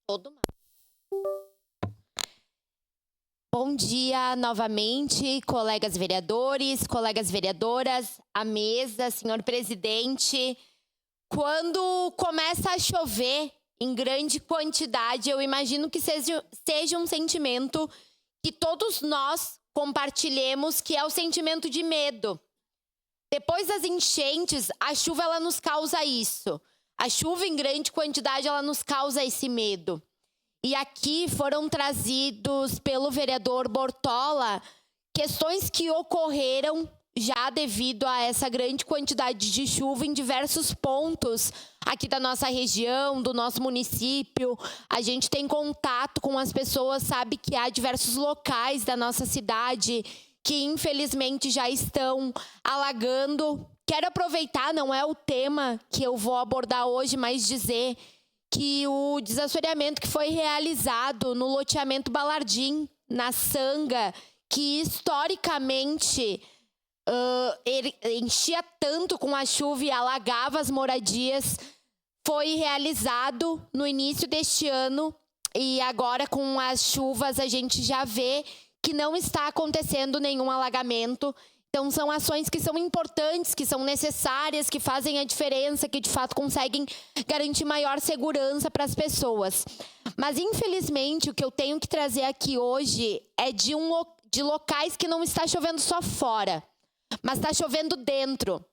Todo mundo. Bom dia novamente, colegas vereadores, colegas vereadoras, a mesa, senhor presidente. Quando começa a chover em grande quantidade, eu imagino que seja um sentimento que todos nós compartilhemos, que é o sentimento de medo. Depois das enchentes, a chuva ela nos causa isso. A chuva em grande quantidade ela nos causa esse medo. E aqui foram trazidos pelo vereador Bortola questões que ocorreram já devido a essa grande quantidade de chuva em diversos pontos aqui da nossa região, do nosso município. A gente tem contato com as pessoas, sabe que há diversos locais da nossa cidade que infelizmente já estão alagando. Quero aproveitar, não é o tema que eu vou abordar hoje, mas dizer que o desassoreamento que foi realizado no loteamento Balardim, na Sanga, que historicamente ele enchia tanto com a chuva e alagava as moradias, foi realizado no início deste ano e agora com as chuvas a gente já vê que não está acontecendo nenhum alagamento. Então, são ações que são importantes, que são necessárias, que fazem a diferença, que de fato conseguem garantir maior segurança para as pessoas. Mas, infelizmente, o que eu tenho que trazer aqui hoje é de locais que não está chovendo só fora, mas está chovendo dentro.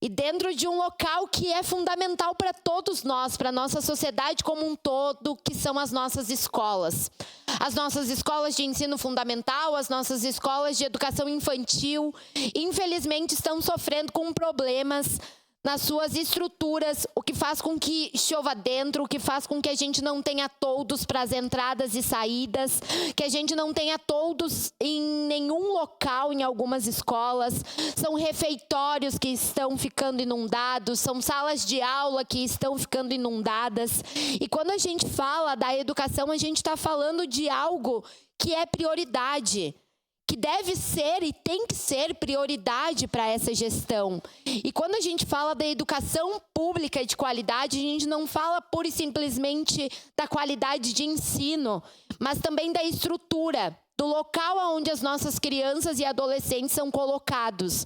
E dentro de um local que é fundamental para todos nós, para a nossa sociedade como um todo, que são as nossas escolas. As nossas escolas de ensino fundamental, as nossas escolas de educação infantil, infelizmente estão sofrendo com problemas nas suas estruturas, o que faz com que chova dentro, o que faz com que a gente não tenha toldos para as entradas e saídas, que a gente não tenha toldos em nenhum local, em algumas escolas. São refeitórios que estão ficando inundados, são salas de aula que estão ficando inundadas. E quando a gente fala da educação, a gente está falando de algo que é prioridade, que deve ser e tem que ser prioridade para essa gestão. E quando a gente fala da educação pública de qualidade, a gente não fala pura e simplesmente da qualidade de ensino, mas também da estrutura, do local onde as nossas crianças e adolescentes são colocados.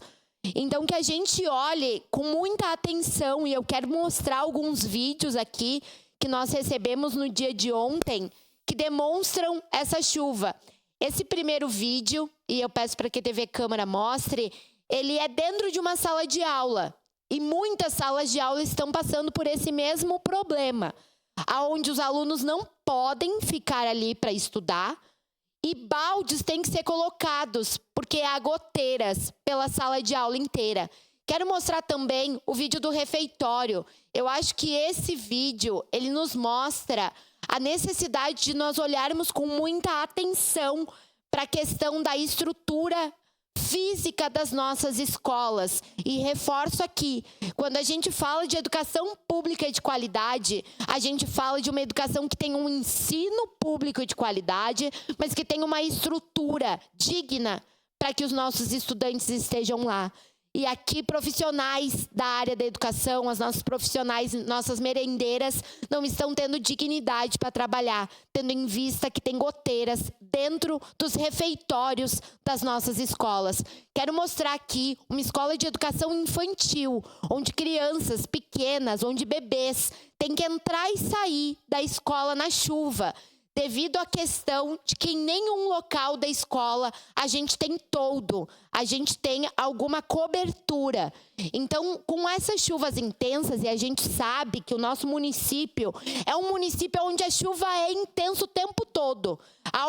Então, que a gente olhe com muita atenção, e eu quero mostrar alguns vídeos aqui que nós recebemos no dia de ontem, que demonstram essa chuva. Esse primeiro vídeo, e eu peço para que a TV Câmara mostre, ele é dentro de uma sala de aula. E muitas salas de aula estão passando por esse mesmo problema, onde os alunos não podem ficar ali para estudar e baldes têm que ser colocados, porque há goteiras pela sala de aula inteira. Quero mostrar também o vídeo do refeitório. Eu acho que esse vídeo, ele nos mostra a necessidade de nós olharmos com muita atenção para a questão da estrutura física das nossas escolas. E reforço aqui, quando a gente fala de educação pública de qualidade, a gente fala de uma educação que tem um ensino público de qualidade, mas que tem uma estrutura digna para que os nossos estudantes estejam lá. E aqui, profissionais da área da educação, as nossas profissionais, nossas merendeiras, não estão tendo dignidade para trabalhar, tendo em vista que tem goteiras dentro dos refeitórios das nossas escolas. Quero mostrar aqui uma escola de educação infantil, onde crianças pequenas, onde bebês têm que entrar e sair da escola na chuva, devido à questão de que em nenhum local da escola a gente tem toldo, a gente tem alguma cobertura. Então, com essas chuvas intensas, e a gente sabe que o nosso município é um município onde a chuva é intensa o tempo todo,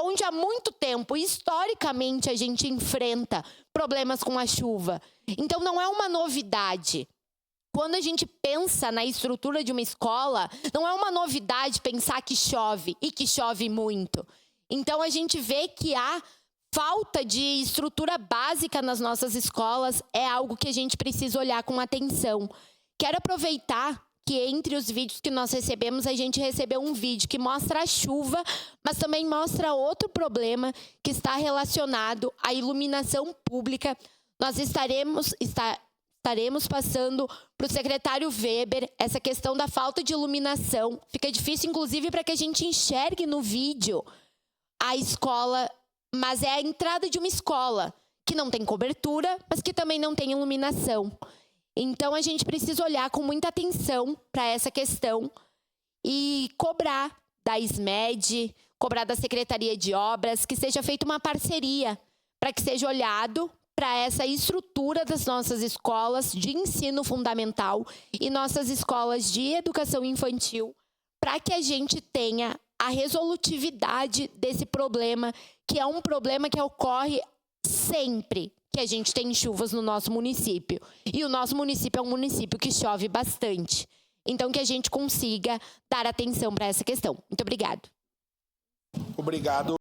onde há muito tempo, historicamente, a gente enfrenta problemas com a chuva. Então, não é uma novidade. Quando a gente pensa na estrutura de uma escola, não é uma novidade pensar que chove e que chove muito. Então, a gente vê que há falta de estrutura básica nas nossas escolas, é algo que a gente precisa olhar com atenção. Quero aproveitar que entre os vídeos que nós recebemos, a gente recebeu um vídeo que mostra a chuva, mas também mostra outro problema que está relacionado à iluminação pública. Nós estaremos passando para o secretário Weber essa questão da falta de iluminação. Fica difícil, inclusive, para que a gente enxergue no vídeo a escola, mas é a entrada de uma escola que não tem cobertura, mas que também não tem iluminação. Então, a gente precisa olhar com muita atenção para essa questão e cobrar da SMED, cobrar da Secretaria de Obras, que seja feita uma parceria para que seja olhado para essa estrutura das nossas escolas de ensino fundamental e nossas escolas de educação infantil, para que a gente tenha a resolutividade desse problema, que é um problema que ocorre sempre que a gente tem chuvas no nosso município. E o nosso município é um município que chove bastante. Então, que a gente consiga dar atenção para essa questão. Muito obrigado. Obrigado.